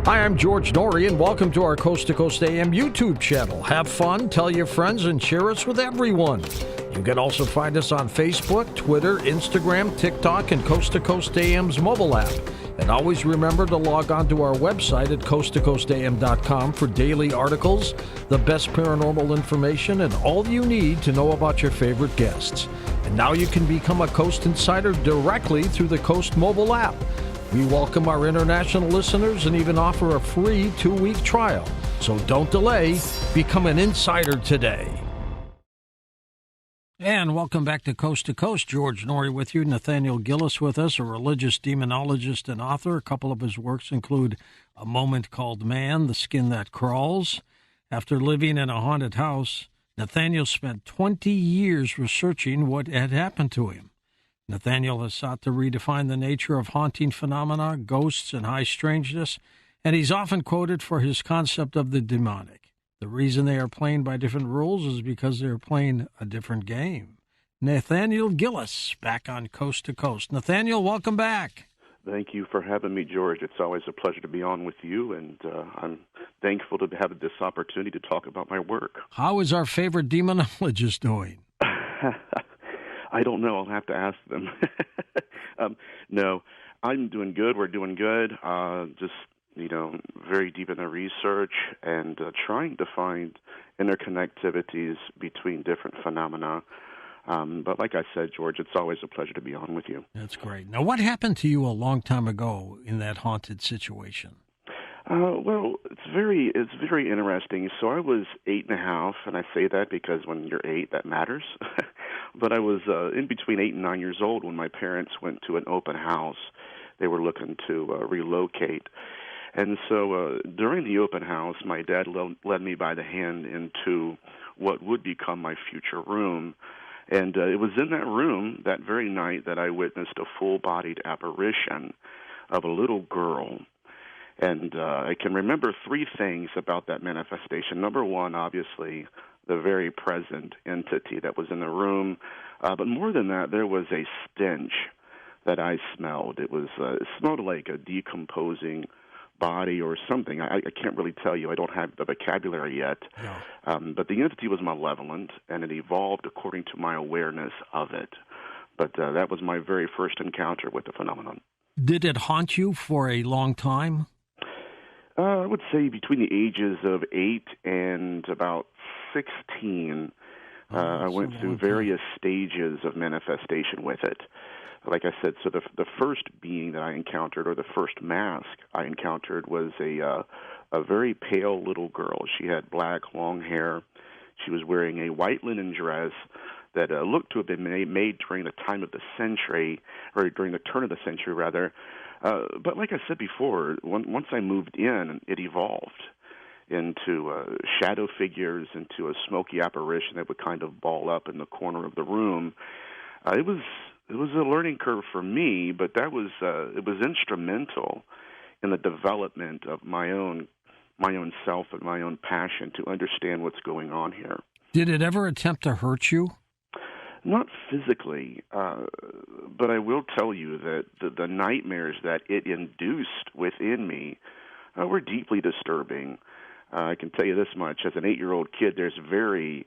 Hi, I'm George Norrie, and welcome to our Coast to Coast AM YouTube channel. Have fun, tell your friends, and share us with everyone. You can also find us on Facebook, Twitter, Instagram, TikTok, and Coast to Coast AM's mobile app. And always remember to log on to our website at coasttocoastam.com for daily articles, the best paranormal information, and all you need to know about your favorite guests. And now you can become a Coast Insider directly through the Coast mobile app. We welcome our international listeners and even offer a free 2-week trial. So don't delay. Become an insider today. And welcome back to Coast. George Norrie with you. Nathaniel Gillis with us, a religious demonologist and author. A couple of his works include A Moment Called Man, The Skin That Crawls. After living in a haunted house, Nathaniel spent 20 years researching what had happened to him. Nathaniel has sought to redefine the nature of haunting phenomena, ghosts, and high strangeness, and he's often quoted for his concept of the demonic. The reason they are playing by different rules is because they're playing a different game. Nathaniel Gillis, back on Coast to Coast. Nathaniel, welcome back. Thank you for having me, George. It's always a pleasure to be on with you, and I'm thankful to have this opportunity to talk about my work. How is our favorite demonologist doing? I don't know. I'll have to ask them. No, I'm doing good. We're doing good. Just, very deep in the research and trying to find interconnectivities between different phenomena. But like I said, George, it's always a pleasure to be on with you. That's great. Now, what happened to you a long time ago in that haunted situation? Well, it's very interesting. So I was 8.5, and I say that because when you're 8, that matters. But I was in between 8 and 9 years old when my parents went to an open house. They were looking to relocate. And so during the open house, my dad led me by the hand into what would become my future room. And it was in that room that very night that I witnessed a full-bodied apparition of a little girl. And I can remember 3 things about that manifestation. Number one, obviously, the very present entity that was in the room. But more than that, there was a stench that I smelled. It smelled like a decomposing body or something. I can't really tell you. I don't have the vocabulary yet. No. But the entity was malevolent, and it evolved according to my awareness of it. But that was my very first encounter with the phenomenon. Did it haunt you for a long time? I would say between the ages of 8 and about 16, I went through various stages of manifestation with it. Like I said, so the first being that I encountered, or the first mask I encountered, was a very pale little girl. She had black, long hair. She was wearing a white linen dress that looked to have been made during the time of the century, or during the turn of the century, rather. But like I said before, once I moved in, it evolved into shadow figures, into a smoky apparition that would kind of ball up in the corner of the room. It was a learning curve for me, but it was instrumental in the development of my own self and my own passion to understand what's going on here. Did it ever attempt to hurt you? Not physically, but I will tell you that the nightmares that it induced within me were deeply disturbing. I can tell you this much: as an 8-year-old kid, there's very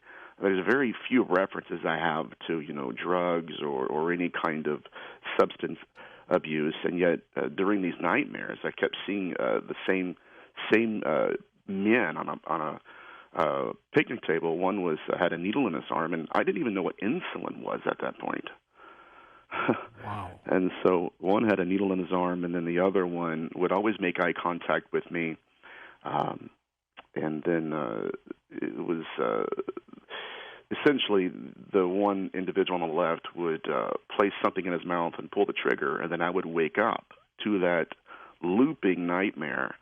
few references I have to drugs or any kind of substance abuse, and yet during these nightmares, I kept seeing the same men on a picnic table. One had a needle in his arm, and I didn't even know what insulin was at that point. Wow. And so one had a needle in his arm, and then the other one would always make eye contact with me. And then it was essentially the one individual on the left would place something in his mouth and pull the trigger, and then I would wake up to that looping nightmare.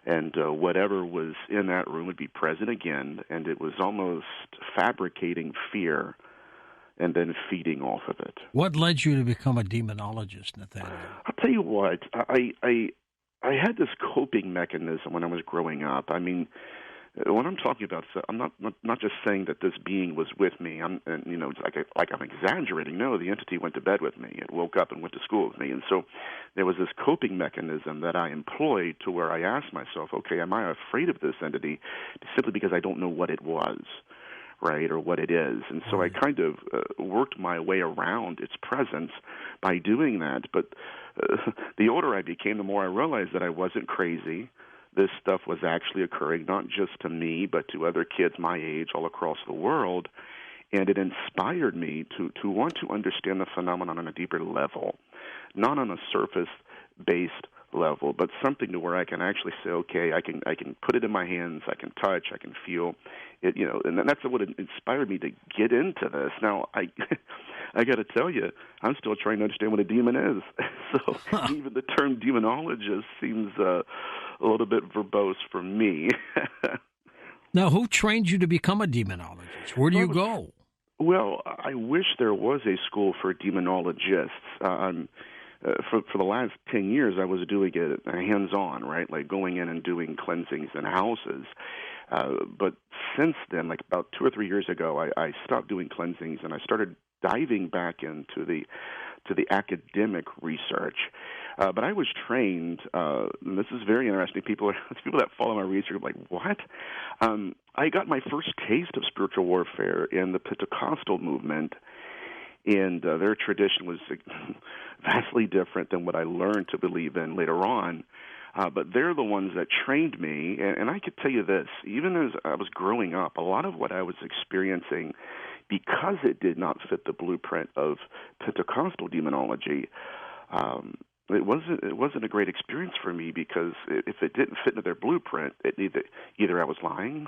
And whatever was in that room would be present again, and it was almost fabricating fear and then feeding off of it. What led you to become a demonologist, Nathaniel? I'll tell you what, I had this coping mechanism when I was growing up. I mean, What I'm talking about, so I'm not just saying that this being was with me. It's like I'm exaggerating. No, the entity went to bed with me. It woke up and went to school with me, and so there was this coping mechanism that I employed to where I asked myself, okay, am I afraid of this entity simply because I don't know what it was, right, or what it is? And so I kind of worked my way around its presence by doing that. But the older I became, the more I realized that I wasn't crazy. This stuff was actually occurring not just to me, but to other kids my age all across the world. And it inspired me to want to understand the phenomenon on a deeper level, not on a surface-based level, but something to where I can actually say, okay, I can put it in my hands, I can touch, I can feel it, and that's what inspired me to get into this. Now, I got to tell you, I'm still trying to understand what a demon is. So even the term demonologist seems a little bit verbose for me. Now, who trained you to become a demonologist? Where do you go? Well, I wish there was a school for demonologists. For the last 10 years, I was doing it hands-on, right, like going in and doing cleansings in houses. But since then, like about 2 or 3 years ago, I stopped doing cleansings and I started diving back into the academic research. But I was trained, and this is very interesting. People that follow my research are like, what? I got my first taste of spiritual warfare in the Pentecostal movement, and their tradition was vastly different than what I learned to believe in later on. But they're the ones that trained me, and I could tell you this, even as I was growing up, a lot of what I was experiencing, because it did not fit the blueprint of Pentecostal demonology, it wasn't a great experience for me, because if it didn't fit into their blueprint, it either I was lying,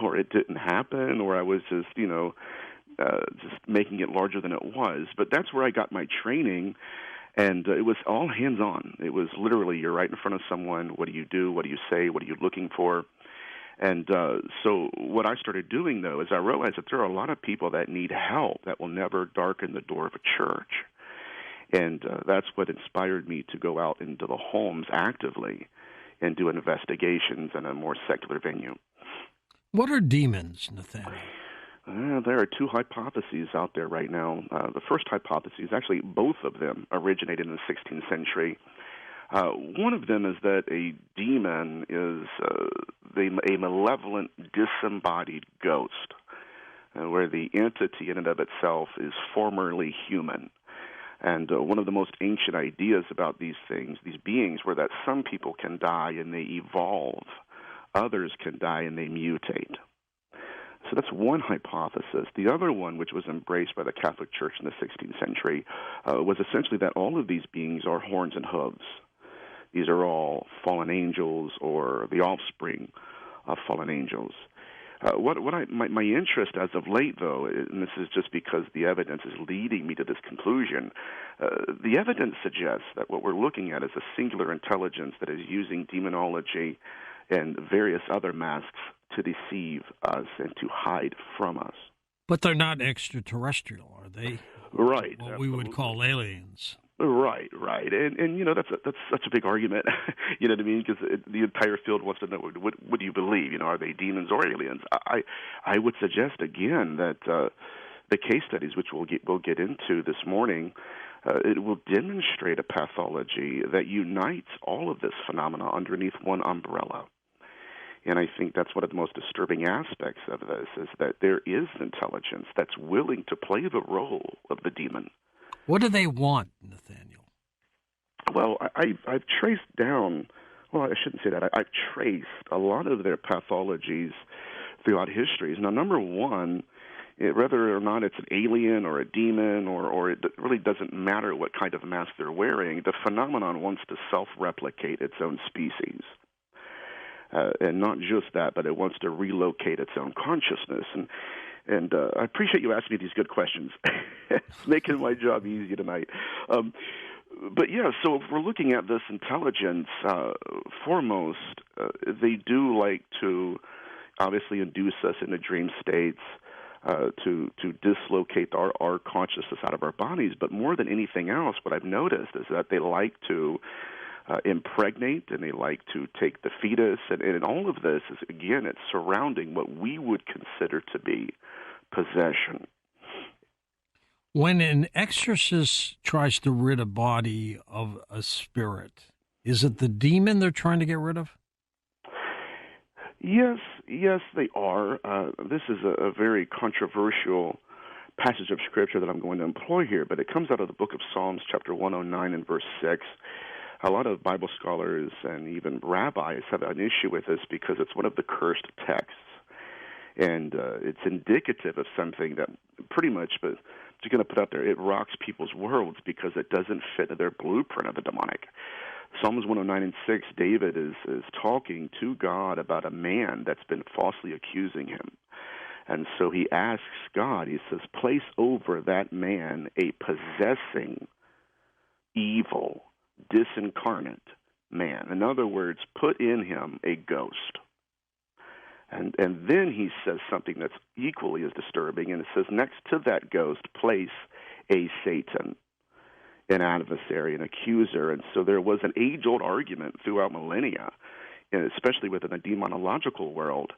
or it didn't happen, or I was just just making it larger than it was. But that's where I got my training, and it was all hands-on. It was literally, you're right in front of someone. What do you do? What do you say? What are you looking for? And so what I started doing, though, is I realized that there are a lot of people that need help that will never darken the door of a church. And that's what inspired me to go out into the homes actively and do investigations in a more secular venue. What are demons, Nathaniel? There are two hypotheses out there right now. The first hypothesis, actually both of them originated in the 16th century. One of them is that a demon is a malevolent, disembodied ghost, where the entity in and of itself is formerly human. And one of the most ancient ideas about these things, these beings, were that some people can die and they evolve, others can die and they mutate. So that's one hypothesis. The other one, which was embraced by the Catholic Church in the 16th century, was essentially that all of these beings are horns and hooves. These are all fallen angels or the offspring of fallen angels. My interest as of late, though, and this is just because the evidence is leading me to this conclusion, the evidence suggests that what we're looking at is a singular intelligence that is using demonology and various other masks to deceive us and to hide from us. But they're not extraterrestrial, are they? Right. What we would call aliens. Right. And that's such a big argument, you know what I mean? Because the entire field wants to know, what do you believe? Are they demons or aliens? I would suggest, again, that the case studies, which we'll get into this morning, it will demonstrate a pathology that unites all of this phenomena underneath one umbrella. And I think that's one of the most disturbing aspects of this, is that there is intelligence that's willing to play the role of the demon. What do they want, Nathaniel? Well, I've traced down, well, I shouldn't say that. I've traced a lot of their pathologies throughout histories. Now, number one, whether or not it's an alien or a demon, or it really doesn't matter what kind of mask they're wearing, the phenomenon wants to self-replicate its own species. And not just that, but it wants to relocate its own consciousness. And I appreciate you asking me these good questions. It's making my job easy tonight. But yeah, so if we're looking at this intelligence, foremost, they do like to obviously induce us into dream states, to dislocate our consciousness out of our bodies. But more than anything else, what I've noticed is that they like to impregnate, and they like to take the fetus, and all of this is, again, it's surrounding what we would consider to be possession. When an exorcist tries to rid a body of a spirit, is it the demon they're trying to get rid of? Yes, they are. This is a very controversial passage of Scripture that I'm going to employ here, but it comes out of the book of Psalms, chapter 109 and verse 6. A lot of Bible scholars and even rabbis have an issue with this because it's one of the cursed texts. And it's indicative of something that pretty much, but just going to put out there, it rocks people's worlds because it doesn't fit their blueprint of the demonic. Psalms 109 and 6, David is talking to God about a man that's been falsely accusing him. And so he asks God, he says, place over that man a possessing, evil, disincarnate man. In other words, put in him a ghost. And then he says something that's equally as disturbing, and it says, next to that ghost, place a Satan, an adversary, an accuser. And so there was an age-old argument throughout millennia, and especially within the demonological world,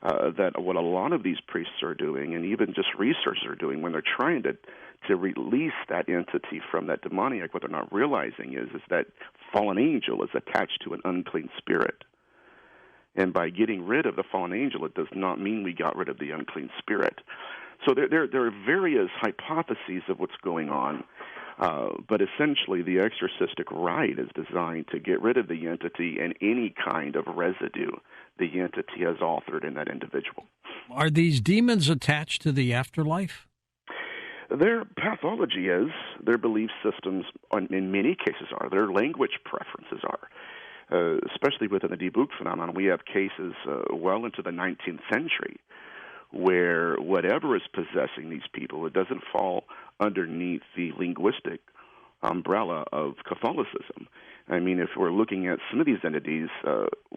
that what a lot of these priests are doing, and even just researchers are doing, when they're trying to release that entity from that demoniac, what they're not realizing is that fallen angel is attached to an unclean spirit. And by getting rid of the fallen angel, it does not mean we got rid of the unclean spirit. So there are various hypotheses of what's going on, but essentially the exorcistic rite is designed to get rid of the entity and any kind of residue the entity has authored in that individual. Are these demons attached to the afterlife? Their pathology is, their belief systems in many cases are, their language preferences are. Especially within the debug phenomenon, we have cases well into the 19th century where whatever is possessing these people, it doesn't fall underneath the linguistic umbrella of Catholicism. I mean, if we're looking at some of these entities,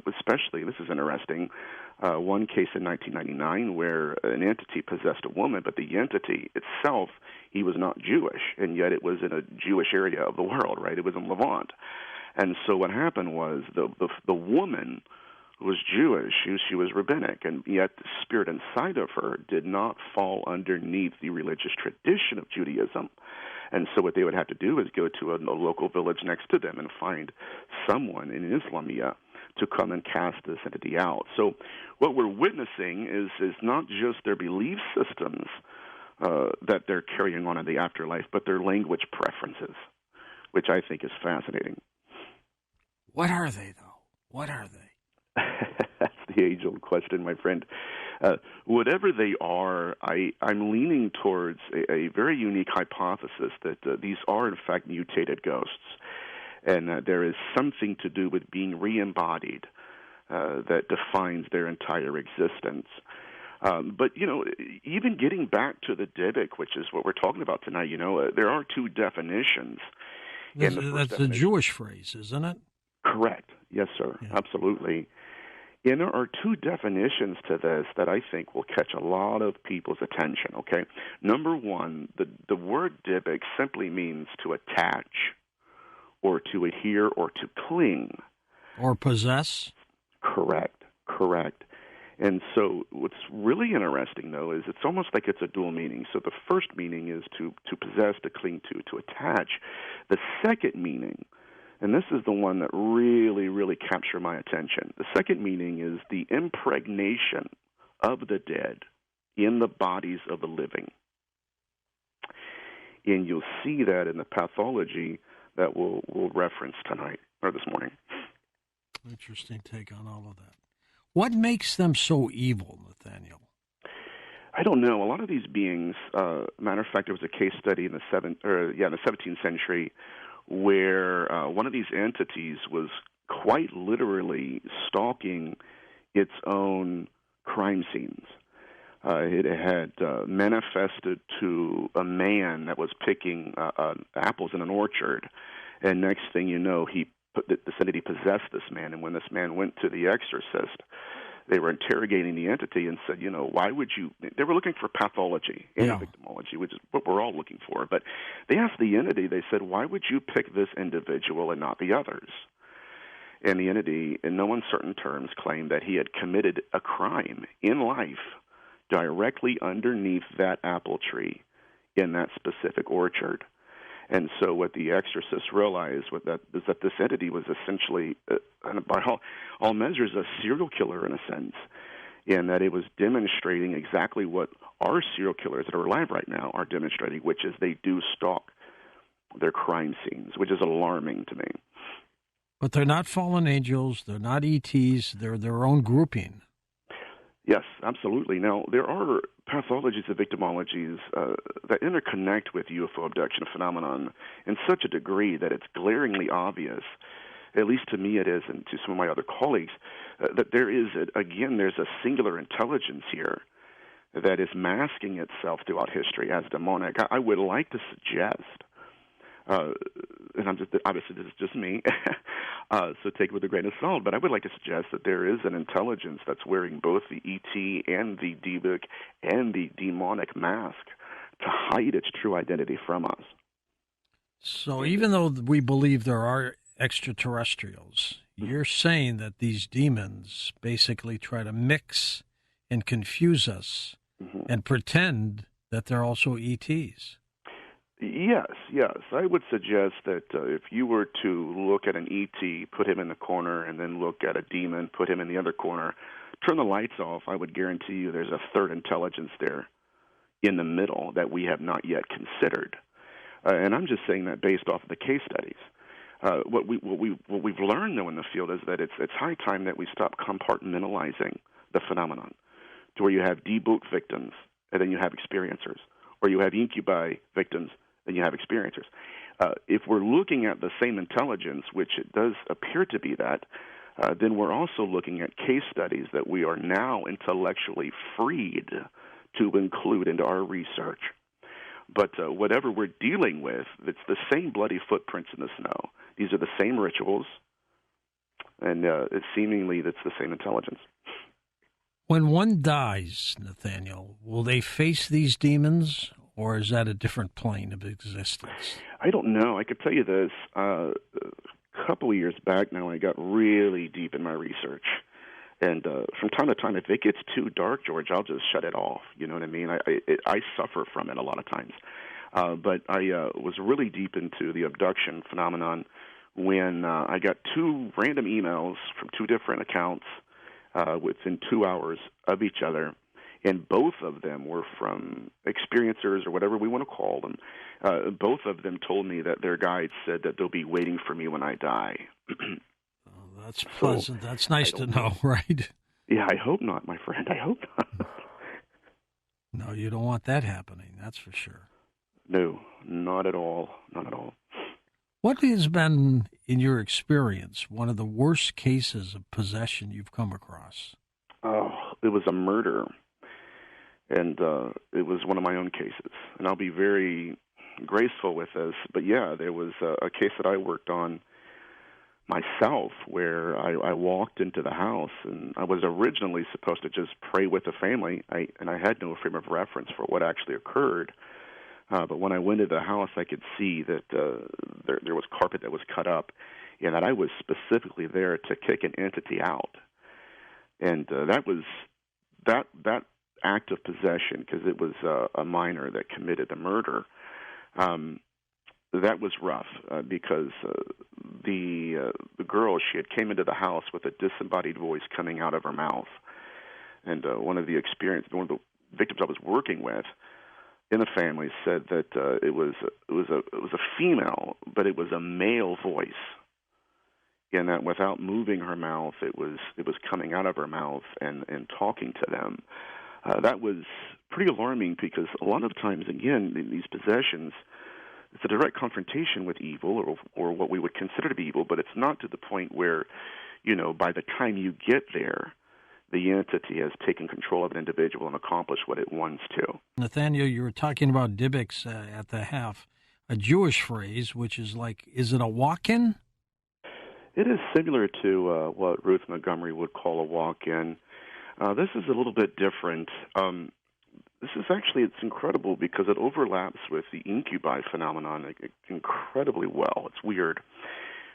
especially, this is interesting, one case in 1999 where an entity possessed a woman, but the entity itself, he was not Jewish, and yet it was in a Jewish area of the world, right? It was in Levant. And so what happened was the woman was Jewish, she was rabbinic, and yet the spirit inside of her did not fall underneath the religious tradition of Judaism. And so what they would have to do is go to a local village next to them and find someone in Islamia to come and cast this entity out. So what we're witnessing is not just their belief systems that they're carrying on in the afterlife, but their language preferences, which I think is fascinating. What are they, though? What are they? That's the age-old question, my friend. Whatever they are, I'm leaning towards a very unique hypothesis that these are, in fact, mutated ghosts, and that there is something to do with being re-embodied that defines their entire existence. But, even getting back to the Dybbuk, which is what we're talking about tonight, there are two definitions. That's a Jewish phrase, isn't it? Correct. Yes, sir. Yeah. Absolutely. And there are two definitions to this that I think will catch a lot of people's attention, okay? Number one, the word Dybbuk simply means to attach or to adhere or to cling. Or possess? Correct. And so what's really interesting, though, is it's almost like it's a dual meaning. So the first meaning is to possess, to cling to attach. The second meaning, and this is the one that really, really captured my attention. The second meaning is the impregnation of the dead in the bodies of the living. And you'll see that in the pathology that we'll reference tonight or this morning. Interesting take on all of that. What makes them so evil, Nathaniel? I don't know. A lot of these beings, matter of fact, there was a case study in the 17th century where one of these entities was quite literally stalking its own crime scenes. It had manifested to a man that was picking apples in an orchard, and next thing you know, this entity possessed this man, and when this man went to the exorcist, they were interrogating the entity and said, why would you... They were looking for pathology and victimology, which is what we're all looking for. But they asked the entity, they said, why would you pick this individual and not the others? And the entity, in no uncertain terms, claimed that he had committed a crime in life directly underneath that apple tree in that specific orchard. And so what the exorcist realized is that this entity was essentially, by all measures, a serial killer in a sense, in that it was demonstrating exactly what our serial killers that are alive right now are demonstrating, which is they do stalk their crime scenes, which is alarming to me. But they're not fallen angels. They're not ETs. They're their own grouping. Yes, absolutely. Now, there are pathologies and victimologies that interconnect with UFO abduction phenomenon in such a degree that it's glaringly obvious, at least to me it is, and to some of my other colleagues, that there is, there's a singular intelligence here that is masking itself throughout history as demonic. I would like to suggest, and obviously this is just me, so take it with a grain of salt, but I would like to suggest that there is an intelligence that's wearing both the ET and the devic and the demonic mask to hide its true identity from us. So even though we believe there are extraterrestrials, you're saying that these demons basically try to mix and confuse us and pretend that they're also ETs. Yes. I would suggest that if you were to look at an ET, put him in the corner, and then look at a demon, put him in the other corner, turn the lights off, I would guarantee you there's a third intelligence there in the middle that we have not yet considered. And I'm just saying that based off of the case studies. What we've learned, though, in the field is that it's high time that we stop compartmentalizing the phenomenon to where you have debooked victims and then you have experiencers, or you have incubi victims and you have experiencers. If we're looking at the same intelligence, which it does appear to be that, then we're also looking at case studies that we are now intellectually freed to include into our research. But whatever we're dealing with, it's the same bloody footprints in the snow. These are the same rituals, and it's seemingly that's the same intelligence. When one dies, Nathaniel, will they face these demons, or is that a different plane of existence? I don't know. I could tell you this. A couple of years back now, I got really deep in my research. And from time to time, if it gets too dark, George, I'll just shut it off. You know what I mean? I suffer from it a lot of times. But I was really deep into the abduction phenomenon when I got two random emails from two different accounts within 2 hours of each other. And both of them were from experiencers or whatever we want to call them. Both of them told me that their guides said that they'll be waiting for me when I die. That's pleasant. That's nice to know, right? Yeah, I hope not, my friend. I hope not. No, you don't want that happening. That's for sure. No, not at all. Not at all. What has been, in your experience, one of the worst cases of possession you've come across? Oh, it was a murder. And it was one of my own cases. And I'll be very graceful with this. But, yeah, there was a case that I worked on myself where I walked into the house, and I was originally supposed to just pray with the family, and I had no frame of reference for what actually occurred. But when I went into the house, I could see that there was carpet that was cut up, and that I was specifically there to kick an entity out. And that was that act of possession, because it was a minor that committed the murder. That was rough because the girl, she had came into the house with a disembodied voice coming out of her mouth, and one of the victims I was working with in the family said that it was a female, but it was a male voice, and that without moving her mouth, it was coming out of her mouth and talking to them. That was pretty alarming because a lot of times, again, in these possessions, it's a direct confrontation with evil or what we would consider to be evil, but it's not to the point where, by the time you get there, the entity has taken control of an individual and accomplished what it wants to. Nathaniel, you were talking about Dybbuk's at the half, a Jewish phrase, which is like, is it a walk-in? It is similar to what Ruth Montgomery would call a walk-in. This is a little bit different. This is actually, it's incredible because it overlaps with the incubi phenomenon incredibly well. It's weird.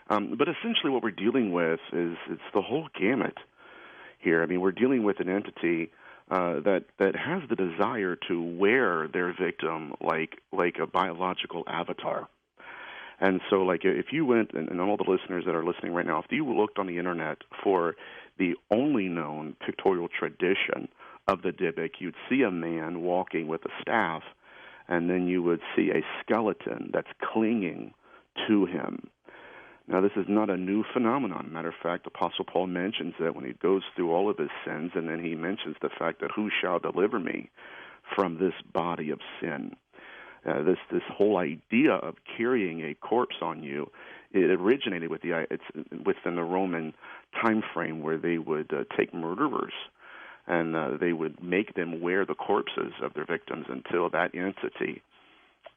But essentially what we're dealing with is it's the whole gamut here. I mean, we're dealing with an entity that has the desire to wear their victim like a biological avatar. And so, like, if you went, and all the listeners that are listening right now, if you looked on the internet for the only known pictorial tradition of the Dybbuk, you'd see a man walking with a staff, and then you would see a skeleton that's clinging to him. Now, this is not a new phenomenon. Matter of fact, Apostle Paul mentions that when he goes through all of his sins, and then he mentions the fact that who shall deliver me from this body of sin? This whole idea of carrying a corpse on you, it originated it's within the Roman time frame where they would take murderers and they would make them wear the corpses of their victims until that entity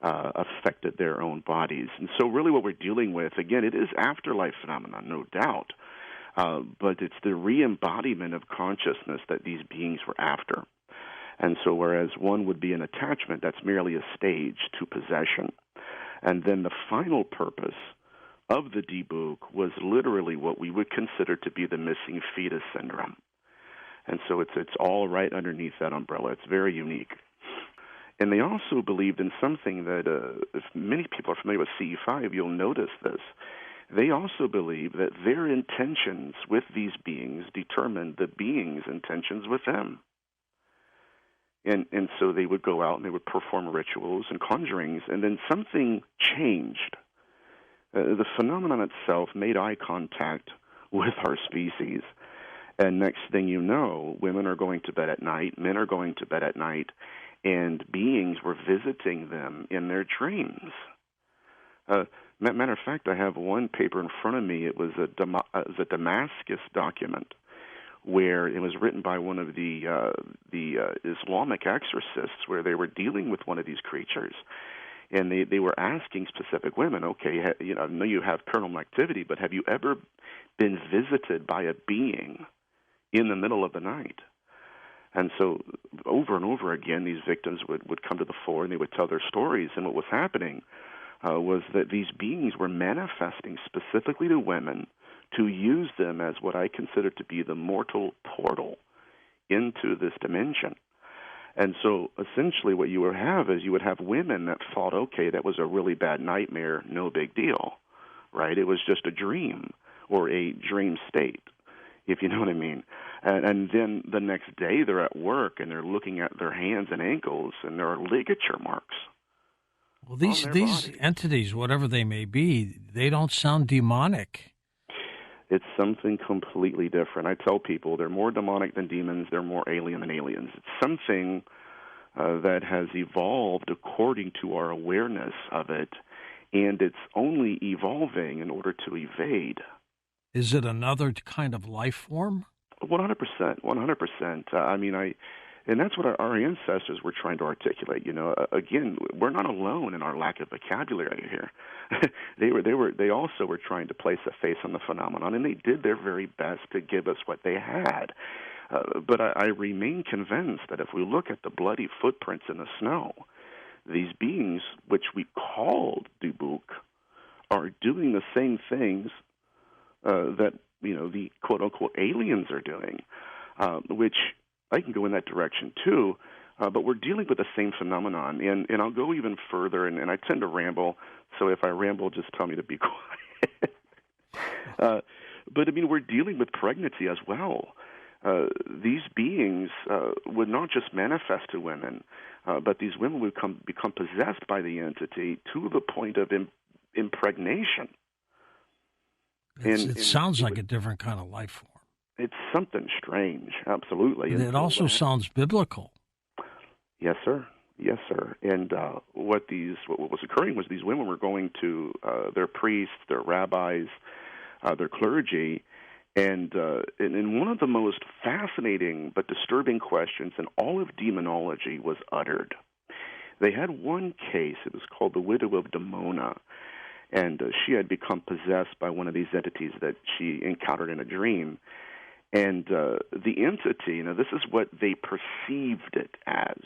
affected their own bodies. And so really what we're dealing with, again, it is afterlife phenomenon, no doubt, but it's the re-embodiment of consciousness that these beings were after. And so whereas one would be an attachment, that's merely a stage to possession. And then the final purpose of the Dybbuk was literally what we would consider to be the missing fetus syndrome. And so it's all right underneath that umbrella. It's very unique. And they also believed in something that, if many people are familiar with CE5, you'll notice this. They also believe that their intentions with these beings determined the beings' intentions with them. And so they would go out and they would perform rituals and conjurings, and then something changed. The phenomenon itself made eye contact with our species. And next thing you know, women are going to bed at night, men are going to bed at night, and beings were visiting them in their dreams. Matter of fact, I have one paper in front of me. It was a Damascus document where it was written by one of the Islamic exorcists, where they were dealing with one of these creatures, and they were asking specific women, okay, I know you have paranormal activity, but have you ever been visited by a being in the middle of the night? And so over and over again, these victims would come to the fore, and they would tell their stories, and what was happening was that these beings were manifesting specifically to women to use them as what I consider to be the mortal portal into this dimension. And so essentially what you would have is you would have women that thought, okay, that was a really bad nightmare, no big deal, right? It was just a dream or a dream state, if you know what I mean. And then the next day they're at work and they're looking at their hands and ankles and there are ligature marks. Well, these entities, whatever they may be, they don't sound demonic. It's something completely different. I tell people they're more demonic than demons. They're more alien than aliens. It's something that has evolved according to our awareness of it, and it's only evolving in order to evade. Is it another kind of life form? 100%. 100%. And that's what our ancestors were trying to articulate. You know, again, we're not alone in our lack of vocabulary here. They also were trying to place a face on the phenomenon, and they did their very best to give us what they had. But I remain convinced that if we look at the bloody footprints in the snow, these beings, which we called Dybbuk, are doing the same things that the quote unquote aliens are doing, which I can go in that direction too, but we're dealing with the same phenomenon, and I'll go even further, and I tend to ramble, so if I ramble, just tell me to be quiet. But, we're dealing with pregnancy as well. These beings would not just manifest to women, but these women would become possessed by the entity to the point of impregnation. It sounds like a different kind of life form. It's something strange, absolutely. And it also sounds biblical. Yes, sir. Yes, sir. And what was occurring was these women were going to their priests, their rabbis, their clergy, and one of the most fascinating but disturbing questions in all of demonology was uttered. They had one case. It was called the Widow of Demona, and she had become possessed by one of these entities that she encountered in a dream. And the entity, this is what they perceived it as.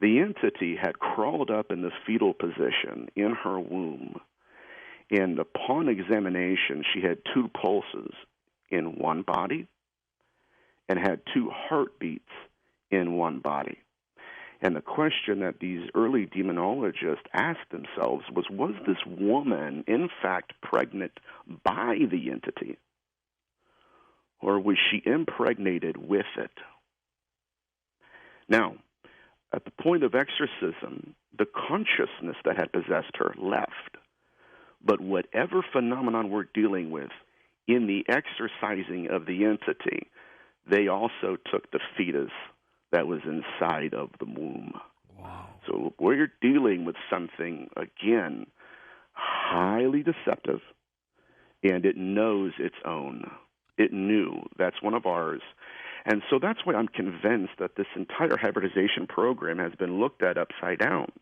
The entity had crawled up in the fetal position in her womb And upon examination, she had 2 pulses in one body and had 2 heartbeats in one body. And the question that these early demonologists asked themselves was this woman, in fact, pregnant by the entity? Or was she impregnated with it? Now, at the point of exorcism, the consciousness that had possessed her left. But whatever phenomenon we're dealing with, in the exorcising of the entity, they also took the fetus that was inside of the womb. Wow. So we're dealing with something, again, highly deceptive, and it knows its own. It knew that's one of ours. And so that's why I'm convinced that this entire hybridization program has been looked at upside down.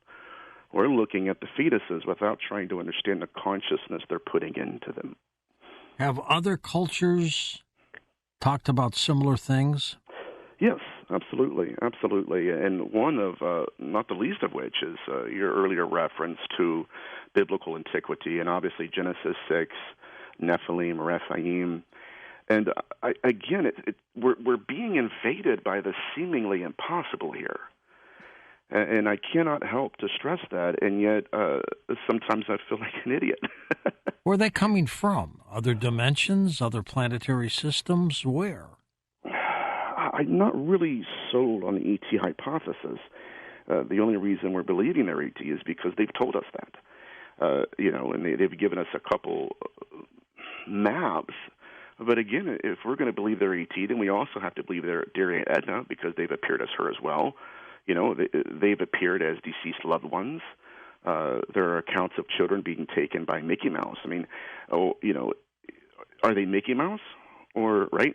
We're looking at the fetuses without trying to understand the consciousness they're putting into them. Have other cultures talked about similar things? Yes, absolutely, absolutely. And one of, not the least of which, is your earlier reference to biblical antiquity, and obviously Genesis 6, Nephilim, Rephaim. And again, we're being invaded by the seemingly impossible here. And I cannot help to stress that, and yet sometimes I feel like an idiot. Where are they coming from? Other dimensions, other planetary systems? Where? I'm not really sold on the ET hypothesis. The only reason we're believing they're ET is because they've told us that. And they've given us a couple maps. But again, if we're going to believe they're ET, then we also have to believe they're dear Aunt Edna, because they've appeared as her as well. They've appeared as deceased loved ones. There are accounts of children being taken by Mickey Mouse. I mean, are they Mickey Mouse? Or, right?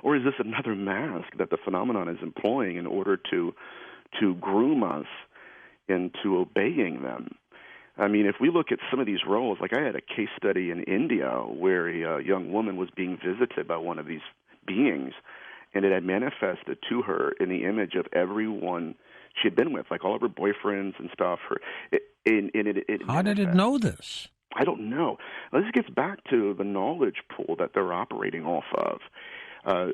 Or is this another mask that the phenomenon is employing in order to groom us into obeying them? I mean, if we look at some of these roles, like I had a case study in India where a young woman was being visited by one of these beings, and it had manifested to her in the image of everyone she had been with, like all of her boyfriends and stuff. How did it know this? I don't know. This gets back to the knowledge pool that they're operating off of.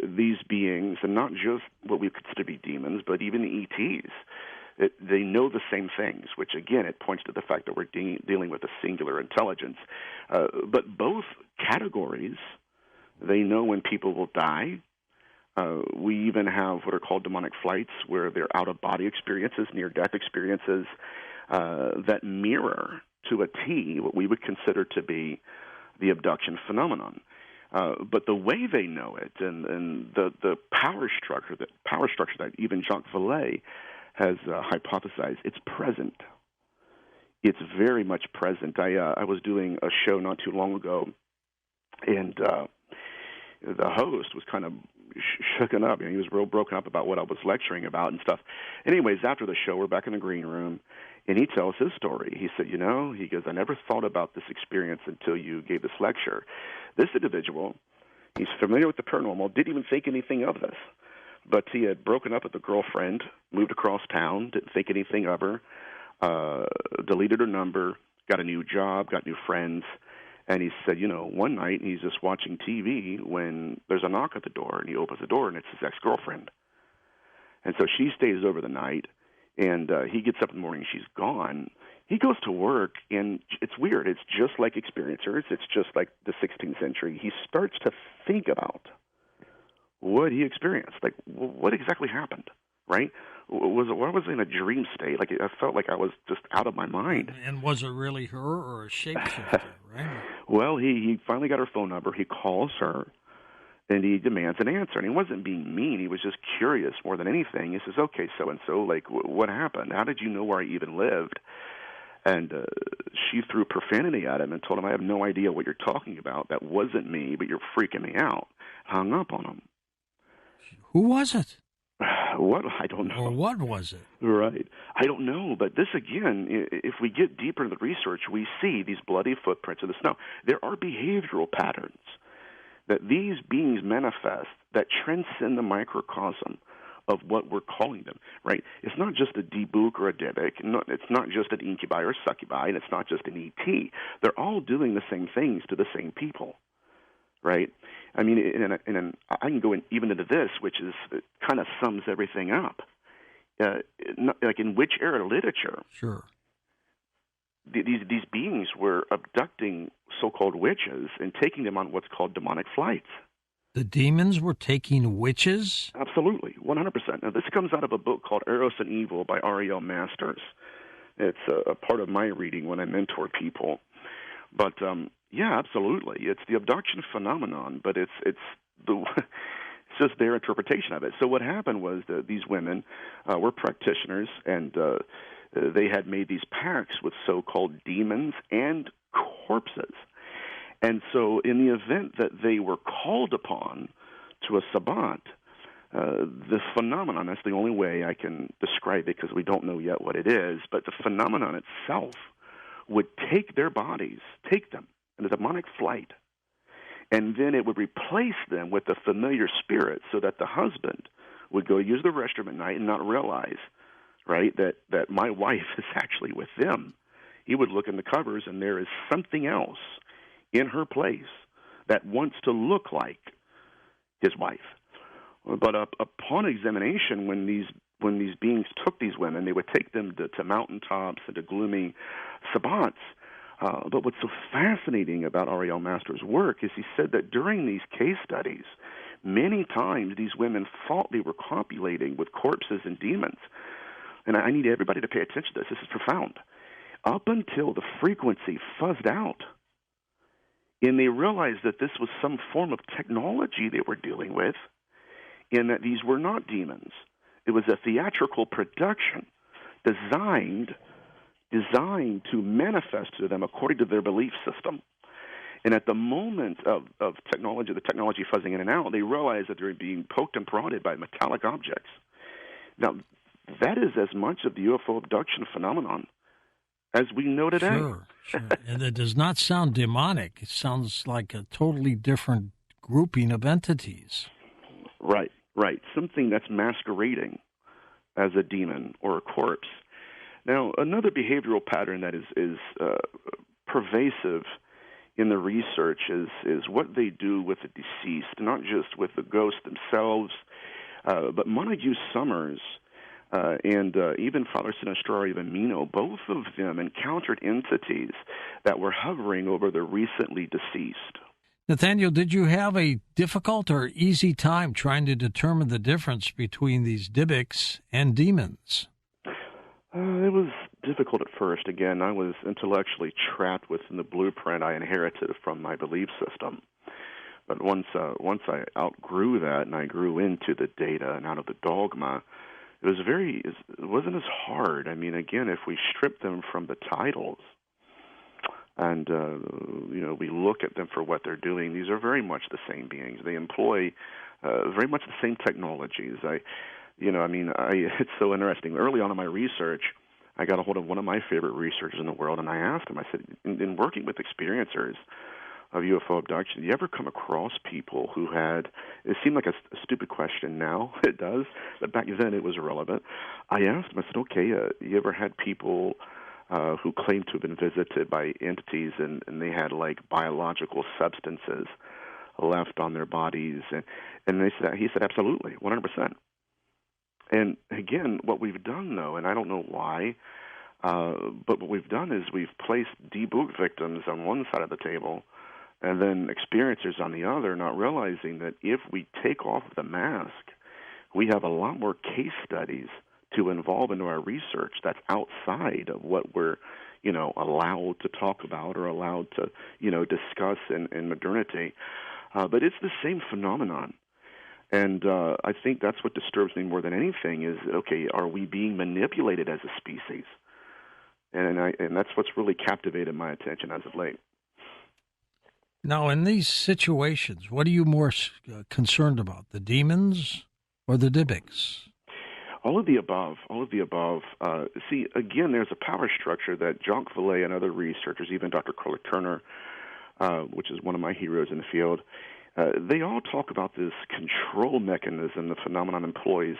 These beings, and not just what we consider to be demons, but even ETs. They know the same things, which, again, it points to the fact that we're dealing with a singular intelligence. But both categories, they know when people will die. We even have what are called demonic flights, where they're out-of-body experiences, near-death experiences, that mirror to a T what we would consider to be the abduction phenomenon. But the way they know it, and the power structure that even Jacques Vallée has hypothesized, it's present. It's very much present. I was doing a show not too long ago, and the host was kind of shooken up. He was real broken up about what I was lecturing about and stuff. Anyways, after the show, we're back in the green room, and he tells his story. He said, he goes, I never thought about this experience until you gave this lecture. This individual, he's familiar with the paranormal, didn't even think anything of this. But he had broken up with a girlfriend, moved across town, didn't think anything of her, deleted her number, got a new job, got new friends. And he said, one night he's just watching TV when there's a knock at the door, and he opens the door, and it's his ex-girlfriend. And so she stays over the night, and he gets up in the morning, she's gone. He goes to work, and it's weird. It's just like experiencers. It's just like the 16th century. He starts to think about what he experienced. Like, what exactly happened, right? Was I in a dream state? Like, I felt like I was just out of my mind. And was it really her or a shapeshifter, right? Well, he finally got her phone number. He calls her, and he demands an answer. And he wasn't being mean. He was just curious more than anything. He says, okay, so-and-so, like, what happened? How did you know where I even lived? And she threw profanity at him and told him, I have no idea what you're talking about. That wasn't me, but you're freaking me out. Hung up on him. Who was it? What? I don't know. Or what was it? Right. I don't know. But this, again, if we get deeper into the research, we see these bloody footprints in the snow. There are behavioral patterns that these beings manifest that transcend the microcosm of what we're calling them, right? It's not just a Dibuk or a Dybbuk. It's not just an incubi or succubi, and it's not just an ET. They're all doing the same things to the same people, right? I mean, I can go even into this, which is kind of sums everything up. Like in witch era literature, sure, these beings were abducting so-called witches and taking them on what's called demonic flights. The demons were taking witches? Absolutely, 100%. Now, this comes out of a book called Eros and Evil by Ariel Masters. It's a part of my reading when I mentor people. But, yeah, absolutely. It's the abduction phenomenon, but it's just their interpretation of it. So what happened was that these women were practitioners, and they had made these pacts with so-called demons and corpses. And so in the event that they were called upon to a sabbat, the phenomenon, that's the only way I can describe it because we don't know yet what it is, but the phenomenon itself would take their bodies, take them in a demonic flight, and then it would replace them with a familiar spirit so that the husband would go use the restroom at night and not realize, right, that my wife is actually with them. He would look in the covers and there is something else in her place that wants to look like his wife. But upon examination, when these beings took these women, they would take them to mountaintops and to gloomy sabbats. But what's so fascinating about Ariel Masters' work is he said that during these case studies, many times these women thought they were copulating with corpses and demons. And I need everybody to pay attention to this. This is profound. Up until the frequency fuzzed out, and they realized that this was some form of technology they were dealing with, and that these were not demons. It was a theatrical production designed to manifest to them according to their belief system. And at the moment of technology, the technology fuzzing in and out, they realized that they were being poked and prodded by metallic objects. Now, that is as much of the UFO abduction phenomenon as we know today. Sure. And it does not sound demonic. It sounds like a totally different grouping of entities. Right. Something that's masquerading as a demon or a corpse. Now, another behavioral pattern that is pervasive in the research is what they do with the deceased, not just with the ghosts themselves, but Montague Summers and even Father Sinistrari of Amino, both of them encountered entities that were hovering over the recently deceased. Nathaniel, did you have a difficult or easy time trying to determine the difference between these Dybbuks and demons? It was difficult at first. Again, I was intellectually trapped within the blueprint I inherited from my belief system. But once I outgrew that and I grew into the data and out of the dogma, it wasn't as hard. I mean, again, if we strip them from the titles and we look at them for what they're doing, these are very much the same beings. They employ very much the same technologies. It's so interesting. Early on in my research, I got a hold of one of my favorite researchers in the world, and I asked him, I said, in working with experiencers of UFO abduction, do you ever come across people who had, it seemed like a stupid question now, it does, but back then it was irrelevant. I asked him, I said, okay, you ever had people who claimed to have been visited by entities and they had like biological substances left on their bodies? And he said, absolutely, 100%. And again, what we've done, though, and I don't know why, but what we've done is we've placed Dibuk victims on one side of the table and then experiencers on the other, not realizing that if we take off the mask, we have a lot more case studies to involve into our research that's outside of what we're, allowed to talk about or allowed to, discuss in modernity. But it's the same phenomenon. And I think that's what disturbs me more than anything is, okay, are we being manipulated as a species? And that's what's really captivated my attention as of late. Now, in these situations, what are you more concerned about, the demons or the Dybbuks? All of the above. See, again, there's a power structure that Jacques Vallée and other researchers, even Dr. Carla Turner, which is one of my heroes in the field, they all talk about this control mechanism the phenomenon employs.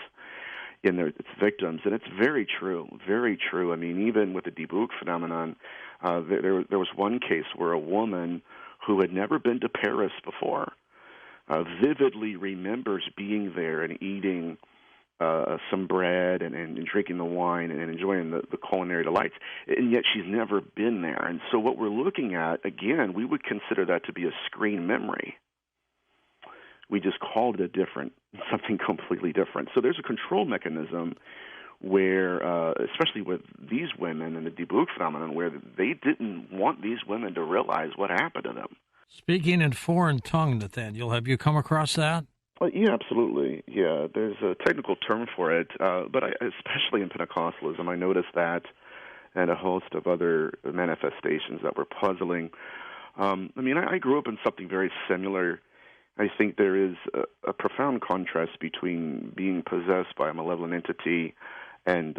in its victims, and it's very true, very true. I mean, even with the debug phenomenon, there was one case where a woman who had never been to Paris before vividly remembers being there and eating some bread and drinking the wine and enjoying the culinary delights, and yet she's never been there. And so what we're looking at, again, we would consider that to be a screen memory. We just called it something completely different. So there's a control mechanism where, especially with these women and the debug phenomenon, where they didn't want these women to realize what happened to them. Speaking in foreign tongue, Nathaniel, have you come across that? Yeah, absolutely. Yeah, there's a technical term for it, but especially in Pentecostalism, I noticed that, and a host of other manifestations that were puzzling. I grew up in something very similar. I think there is a profound contrast between being possessed by a malevolent entity and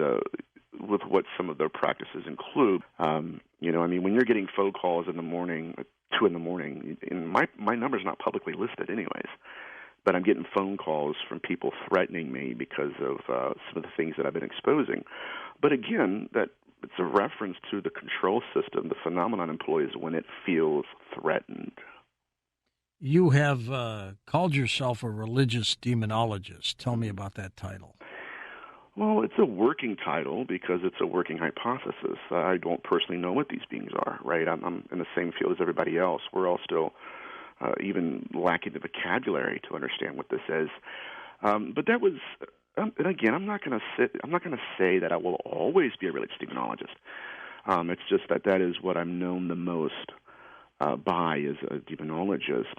with what some of their practices include. When you're getting phone calls in the morning, 2 in the morning, and my number's not publicly listed anyways, but I'm getting phone calls from people threatening me because of some of the things that I've been exposing. But again, that it's a reference to the control system the phenomenon employs when it feels threatened. You have called yourself a religious demonologist. Tell me about that title. Well, it's a working title because it's a working hypothesis. I don't personally know what these beings are, right? I'm in the same field as everybody else. We're all still even lacking the vocabulary to understand what this is. But that was, and again, I'm not going to say that I will always be a religious demonologist. It's just that is what I'm known the most by as a demonologist.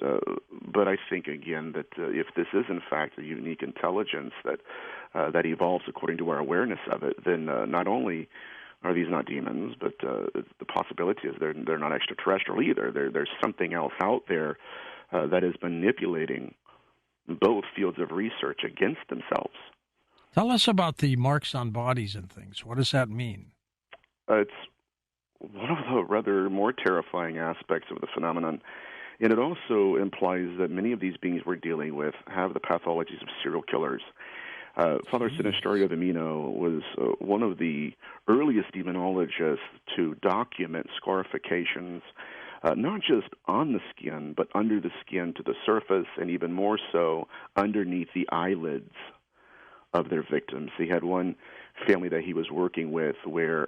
But I think, again, that if this is, in fact, a unique intelligence that evolves according to our awareness of it, then not only are these not demons, but the possibility is they're not extraterrestrial either. There's something else out there that is manipulating both fields of research against themselves. Tell us about the marks on bodies and things. What does that mean? It's one of the rather more terrifying aspects of the phenomenon, and it also implies that many of these beings we're dealing with have the pathologies of serial killers. Father Sinisterio of Amino was one of the earliest demonologists to document scarifications, not just on the skin, but under the skin to the surface, and even more so underneath the eyelids of their victims. He had one family that he was working with where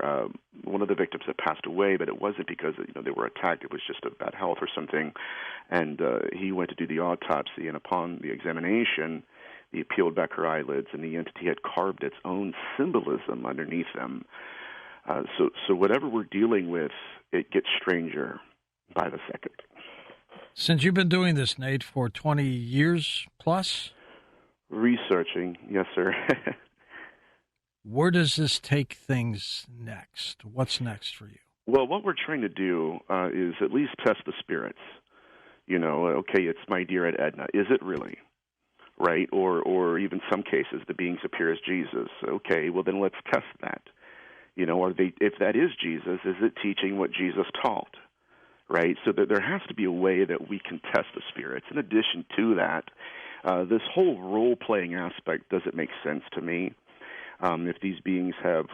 one of the victims had passed away, but it wasn't because they were attacked. It was just of bad health or something. And he went to do the autopsy, and upon the examination, he peeled back her eyelids, and the entity had carved its own symbolism underneath them. So whatever we're dealing with, it gets stranger by the second. Since you've been doing this, Nate, for 20 years plus? Researching, yes, sir. Where does this take things next? What's next for you? Well, what we're trying to do is at least test the spirits. Okay, it's my dear Aunt Edna. Is it really? Right? Or even some cases, the beings appear as Jesus. Okay, well then let's test that. If that is Jesus, is it teaching what Jesus taught? Right? So that there has to be a way that we can test the spirits. In addition to that, this whole role-playing aspect doesn't make sense to me. If these beings have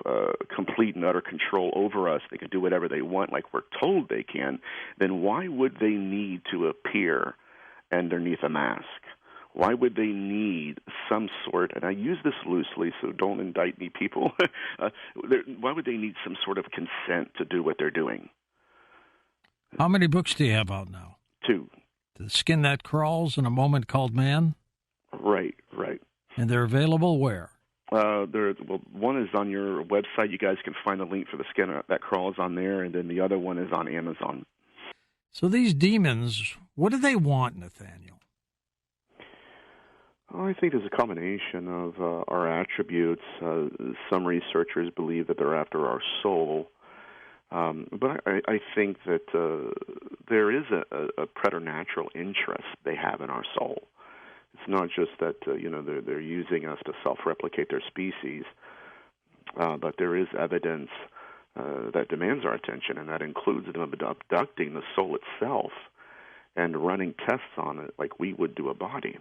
complete and utter control over us, they can do whatever they want like we're told they can, then why would they need to appear underneath a mask? Why would they need some sort, and I use this loosely, so don't indict me, people, why would they need some sort of consent to do what they're doing? How many books do you have out now? 2. The Skin That Crawls and A Moment Called Man? Right. And they're available where? One is on your website. You guys can find the link for The Skin That Crawls on there, and then the other one is on Amazon. So these demons, what do they want, Nathaniel? I think there's a combination of our attributes. Some researchers believe that they're after our soul. But I think that there is a preternatural interest they have in our soul. It's not just that they're using us to self-replicate their species, but there is evidence that demands our attention, and that includes them abducting the soul itself and running tests on it like we would do a body.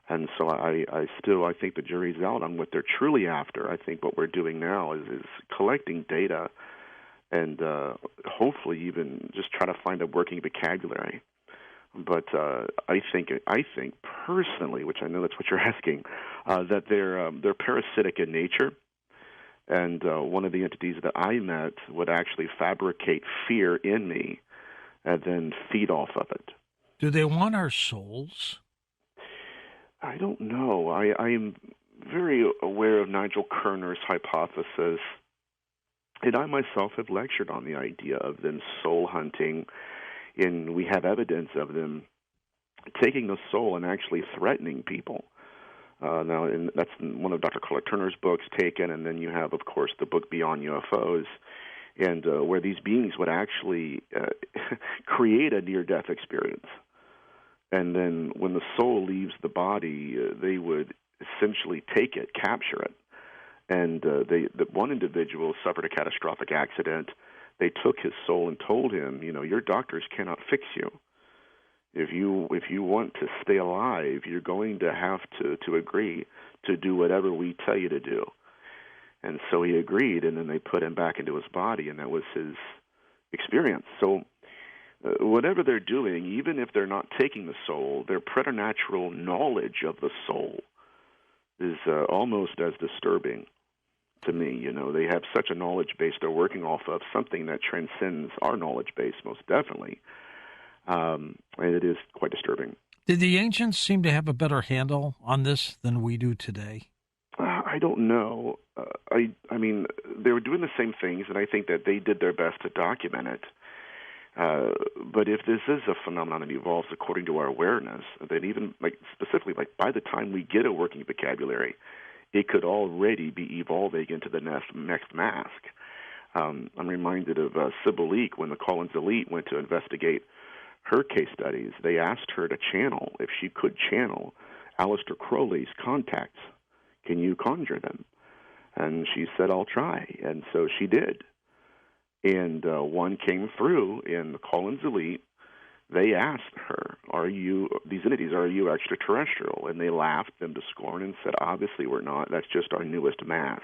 And so I think the jury's out on what they're truly after. I think what we're doing now is collecting data and hopefully even just try to find a working vocabulary. But I think personally, which I know that's what you're asking, that they're parasitic in nature. And one of the entities that I met would actually fabricate fear in me and then feed off of it. Do they want our souls? I don't know. I am very aware of Nigel Kerner's hypothesis, and I myself have lectured on the idea of them soul hunting, and we have evidence of them taking the soul and actually threatening people. Now, that's one of Dr. Carla Turner's books, Taken, and then you have, of course, the book Beyond UFOs, and where these beings would actually create a near-death experience. And then when the soul leaves the body, they would essentially take it, capture it. And the one individual suffered a catastrophic accident. They took his soul and told him, your doctors cannot fix you. If you want to stay alive, you're going to have to agree to do whatever we tell you to do. And so he agreed, and then they put him back into his body, and that was his experience. So whatever they're doing, even if they're not taking the soul, their preternatural knowledge of the soul is almost as disturbing to me. They have such a knowledge base they're working off of, something that transcends our knowledge base most definitely. And it is quite disturbing. Did the ancients seem to have a better handle on this than we do today? I don't know. I mean, they were doing the same things, and I think that they did their best to document it. But if this is a phenomenon that evolves according to our awareness, then even specifically by the time we get a working vocabulary, it could already be evolving into the next mask. I'm reminded of Sybil Leek when the Collins elite went to investigate her case studies. They asked her to channel, if she could channel, Aleister Crowley's contacts. Can you conjure them? And she said, I'll try. And so she did. And one came through in the Collins elite. They asked her, these entities, are you extraterrestrial? And they laughed them to scorn and said, obviously we're not. That's just our newest mask.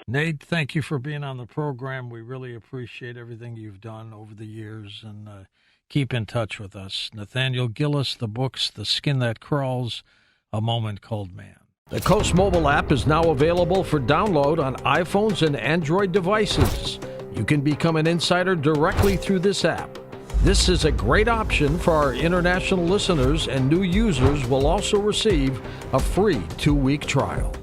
Nate, thank you for being on the program. We really appreciate everything you've done over the years, and keep in touch with us. Nathaniel Gillis, the books, The Skin That Crawls, A Moment Called Man. The Coast mobile app is now available for download on iPhones and Android devices. You can become an insider directly through this app. This is a great option for our international listeners, and new users will also receive a free 2-week trial.